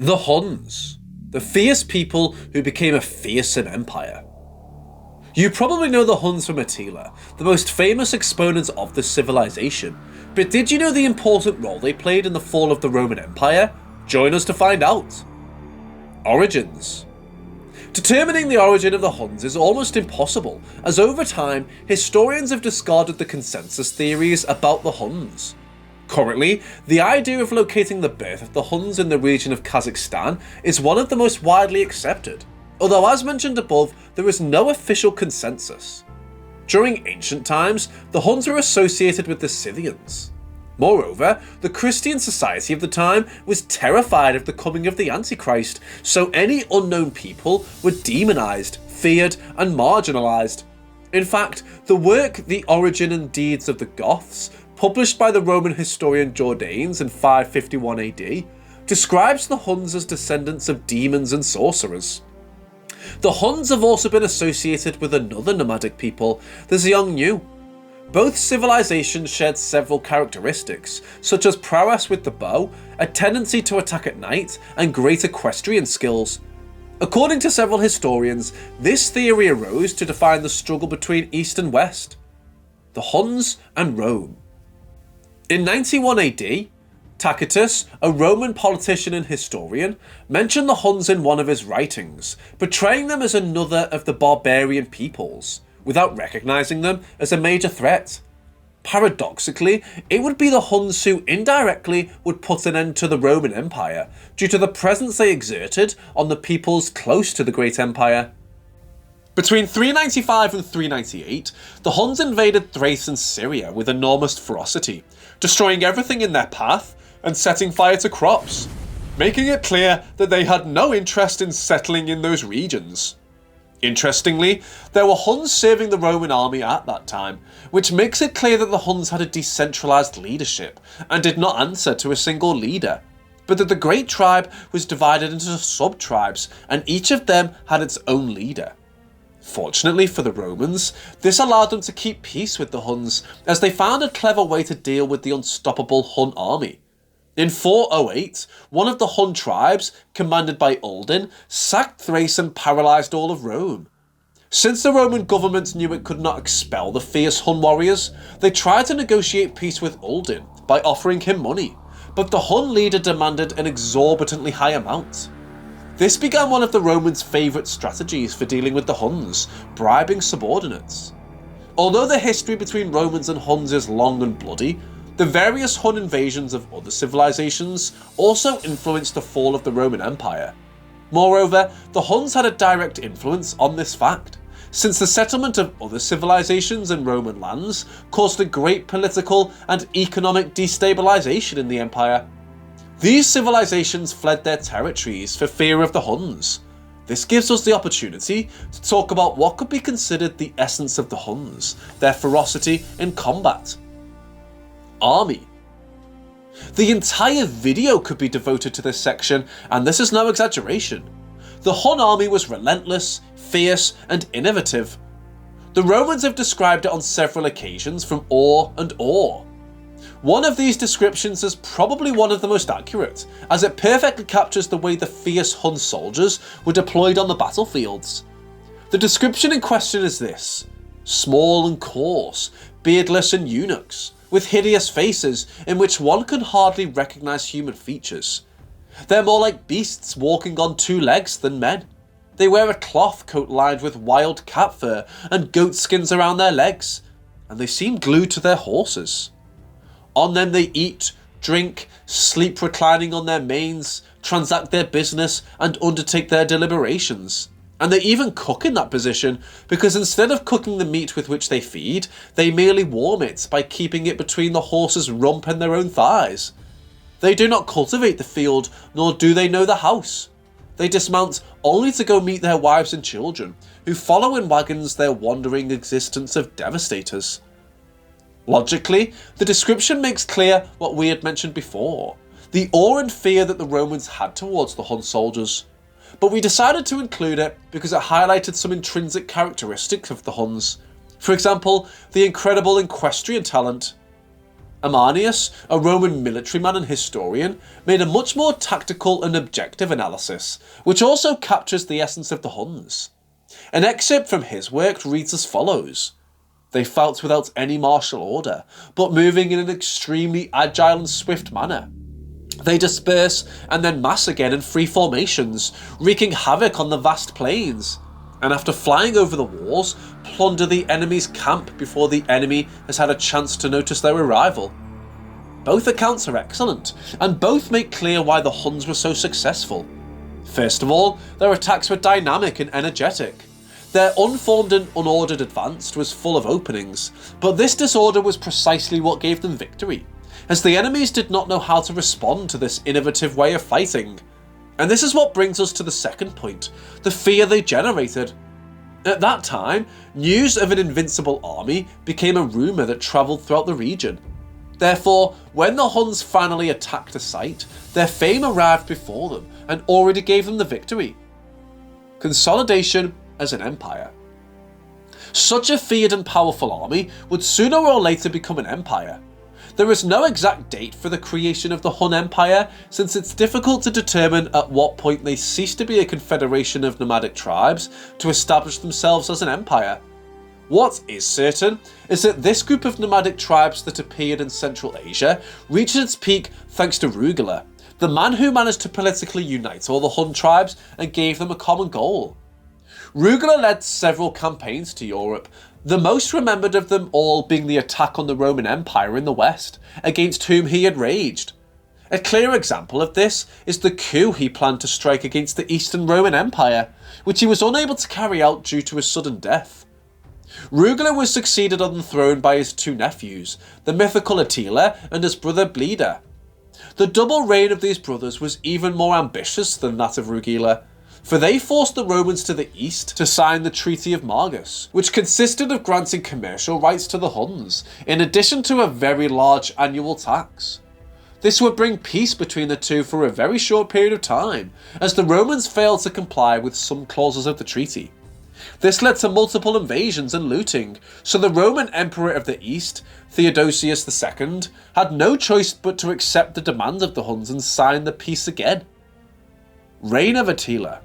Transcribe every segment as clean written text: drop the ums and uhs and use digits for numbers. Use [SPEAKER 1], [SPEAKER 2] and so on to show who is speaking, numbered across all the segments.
[SPEAKER 1] The Huns, the fierce people who became a fearsome empire. You probably know the Huns from Attila, the most famous exponents of this civilization, but did you know the important role they played in the fall of the Roman Empire? Join us to find out. Origins. Determining the origin of the Huns is almost impossible, as over time, historians have discarded the consensus theories about the Huns. Currently, the idea of locating the birth of the Huns in the region of Kazakhstan is one of the most widely accepted, although as mentioned above, there is no official consensus. During ancient times, the Huns were associated with the Scythians. Moreover, the Christian society of the time was terrified of the coming of the Antichrist, so any unknown people were demonized, feared, and marginalized. In fact, the work The Origin and Deeds of the Goths, published by the Roman historian Jordanes in 551 AD, describes the Huns as descendants of demons and sorcerers. The Huns have also been associated with another nomadic people, the Xiongnu. Both civilizations shared several characteristics, such as prowess with the bow, a tendency to attack at night, and great equestrian skills. According to several historians, this theory arose to define the struggle between East and West. The Huns and Rome. In 91 AD, Tacitus, a Roman politician and historian, mentioned the Huns in one of his writings, portraying them as another of the barbarian peoples, without recognizing them as a major threat. Paradoxically, it would be the Huns who indirectly would put an end to the Roman Empire, due to the presence they exerted on the peoples close to the Great Empire. Between 395 and 398, the Huns invaded Thrace and Syria with enormous ferocity, destroying everything in their path and setting fire to crops, making it clear that they had no interest in settling in those regions. Interestingly, there were Huns serving the Roman army at that time, which makes it clear that the Huns had a decentralized leadership and did not answer to a single leader, but that the great tribe was divided into sub-tribes and each of them had its own leader. Fortunately for the Romans, this allowed them to keep peace with the Huns, as they found a clever way to deal with the unstoppable Hun army. In 408, one of the Hun tribes, commanded by Uldin, sacked Thrace and paralysed all of Rome. Since the Roman government knew it could not expel the fierce Hun warriors, they tried to negotiate peace with Uldin by offering him money, but the Hun leader demanded an exorbitantly high amount. This began one of the Romans' favourite strategies for dealing with the Huns, bribing subordinates. Although the history between Romans and Huns is long and bloody, the various Hun invasions of other civilizations also influenced the fall of the Roman Empire. Moreover, the Huns had a direct influence on this fact, since the settlement of other civilizations in Roman lands caused a great political and economic destabilization in the empire. These civilizations fled their territories for fear of the Huns. This gives us the opportunity to talk about what could be considered the essence of the Huns, their ferocity in combat. Army. The entire video could be devoted to this section, and this is no exaggeration. The Hun army was relentless, fierce, and innovative. The Romans have described it on several occasions from awe and awe. One of these descriptions is probably one of the most accurate, as it perfectly captures the way the fierce Hun soldiers were deployed on the battlefields. The description in question is this: small and coarse, beardless and eunuchs, with hideous faces in which one can hardly recognise human features. They're more like beasts walking on two legs than men. They wear a cloth coat lined with wild cat fur and goat skins around their legs, and they seem glued to their horses. On them they eat, drink, sleep reclining on their manes, transact their business, and undertake their deliberations. And they even cook in that position, because instead of cooking the meat with which they feed, they merely warm it by keeping it between the horse's rump and their own thighs. They do not cultivate the field, nor do they know the house. They dismount only to go meet their wives and children, who follow in wagons their wandering existence of devastators. Logically, the description makes clear what we had mentioned before, the awe and fear that the Romans had towards the Hun soldiers. But we decided to include it because it highlighted some intrinsic characteristics of the Huns. For example, the incredible equestrian talent. Amanius, a Roman military man and historian, made a much more tactical and objective analysis, which also captures the essence of the Huns. An excerpt from his work reads as follows: "They fought without any martial order, but moving in an extremely agile and swift manner. They disperse and then mass again in free formations, wreaking havoc on the vast plains, and after flying over the walls, plunder the enemy's camp before the enemy has had a chance to notice their arrival." Both accounts are excellent, and both make clear why the Huns were so successful. First of all, their attacks were dynamic and energetic. Their unformed and unordered advance was full of openings, but this disorder was precisely what gave them victory, as the enemies did not know how to respond to this innovative way of fighting. And this is what brings us to the second point, the fear they generated. At that time, news of an invincible army became a rumour that travelled throughout the region. Therefore, when the Huns finally attacked a site, their fame arrived before them and already gave them the victory. Consolidation as an empire. Such a feared and powerful army would sooner or later become an empire. There is no exact date for the creation of the Hun Empire, since it's difficult to determine at what point they ceased to be a confederation of nomadic tribes to establish themselves as an empire. What is certain is that this group of nomadic tribes that appeared in Central Asia reached its peak thanks to Rugila, the man who managed to politically unite all the Hun tribes and gave them a common goal. Rugila led several campaigns to Europe, the most remembered of them all being the attack on the Roman Empire in the west, against whom he had raged. A clear example of this is the coup he planned to strike against the Eastern Roman Empire, which he was unable to carry out due to his sudden death. Rugila was succeeded on the throne by his two nephews, the mythical Attila and his brother Bleda. The double reign of these brothers was even more ambitious than that of Rugila, for they forced the Romans to the east to sign the Treaty of Margus, which consisted of granting commercial rights to the Huns, in addition to a very large annual tax. This would bring peace between the two for a very short period of time, as the Romans failed to comply with some clauses of the treaty. This led to multiple invasions and looting, so the Roman Emperor of the East, Theodosius II, had no choice but to accept the demands of the Huns and sign the peace again. Reign of Attila.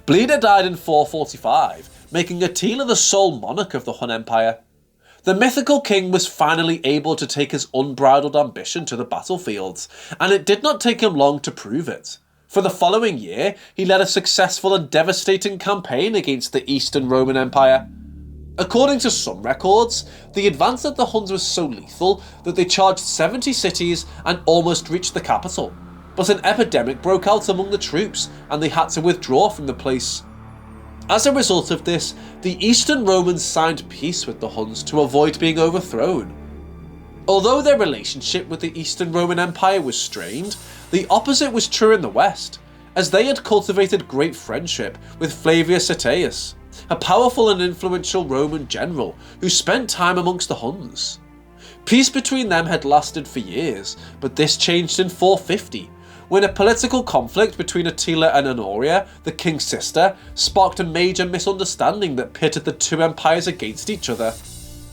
[SPEAKER 1] Bleda died in 445, making Attila the sole monarch of the Hun Empire. The mythical king was finally able to take his unbridled ambition to the battlefields, and it did not take him long to prove it. For the following year, he led a successful and devastating campaign against the Eastern Roman Empire. According to some records, the advance of the Huns was so lethal that they charged 70 cities and almost reached the capital. But an epidemic broke out among the troops, and they had to withdraw from the place. As a result of this, the Eastern Romans signed peace with the Huns to avoid being overthrown. Although their relationship with the Eastern Roman Empire was strained, the opposite was true in the West, as they had cultivated great friendship with Flavius Attius, a powerful and influential Roman general who spent time amongst the Huns. Peace between them had lasted for years, but this changed in 450, when a political conflict between Attila and Honoria, the king's sister, sparked a major misunderstanding that pitted the two empires against each other.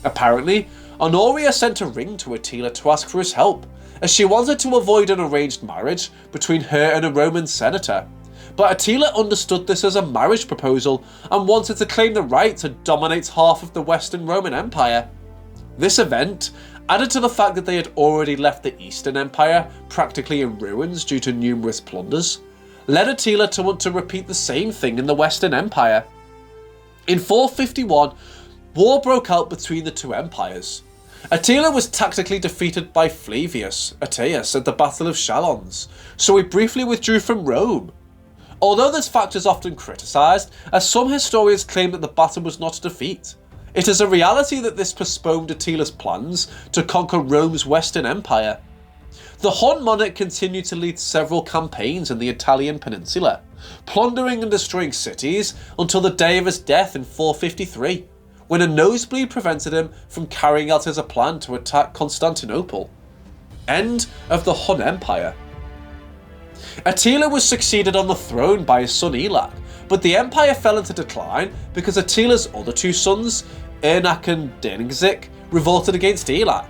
[SPEAKER 1] Apparently, Honoria sent a ring to Attila to ask for his help, as she wanted to avoid an arranged marriage between her and a Roman senator. But Attila understood this as a marriage proposal and wanted to claim the right to dominate half of the Western Roman Empire. This event, added to the fact that they had already left the Eastern Empire practically in ruins due to numerous plunders, led Attila to want to repeat the same thing in the Western Empire. In 451, war broke out between the two empires. Attila was tactically defeated by Flavius Attius at the Battle of Chalons, so he briefly withdrew from Rome. Although this fact is often criticised, as some historians claim that the battle was not a defeat, it is a reality that this postponed Attila's plans to conquer Rome's Western Empire. The Hun monarch continued to lead several campaigns in the Italian peninsula, plundering and destroying cities until the day of his death in 453, when a nosebleed prevented him from carrying out his plan to attack Constantinople. End of the Hun Empire. Attila was succeeded on the throne by his son Elac, but the empire fell into decline because Attila's other two sons, Ernak and Dengizik, revolted against Elac.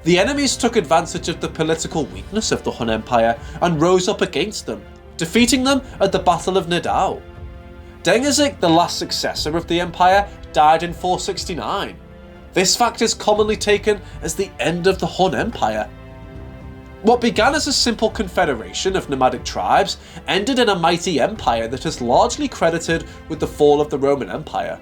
[SPEAKER 1] The enemies took advantage of the political weakness of the Hun Empire and rose up against them, defeating them at the Battle of Nidau. Dengizik, the last successor of the empire, died in 469. This fact is commonly taken as the end of the Hun Empire. What began as a simple confederation of nomadic tribes ended in a mighty empire that is largely credited with the fall of the Roman Empire.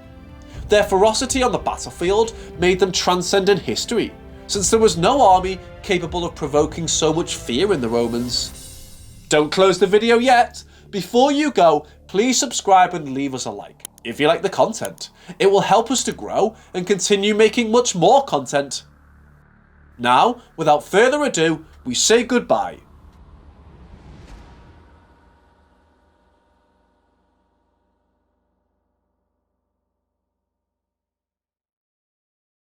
[SPEAKER 1] Their ferocity on the battlefield made them transcend in history, since there was no army capable of provoking so much fear in the Romans. Don't close the video yet! Before you go, please subscribe and leave us a like if you like the content. It will help us to grow and continue making much more content. Now, without further ado, we say goodbye.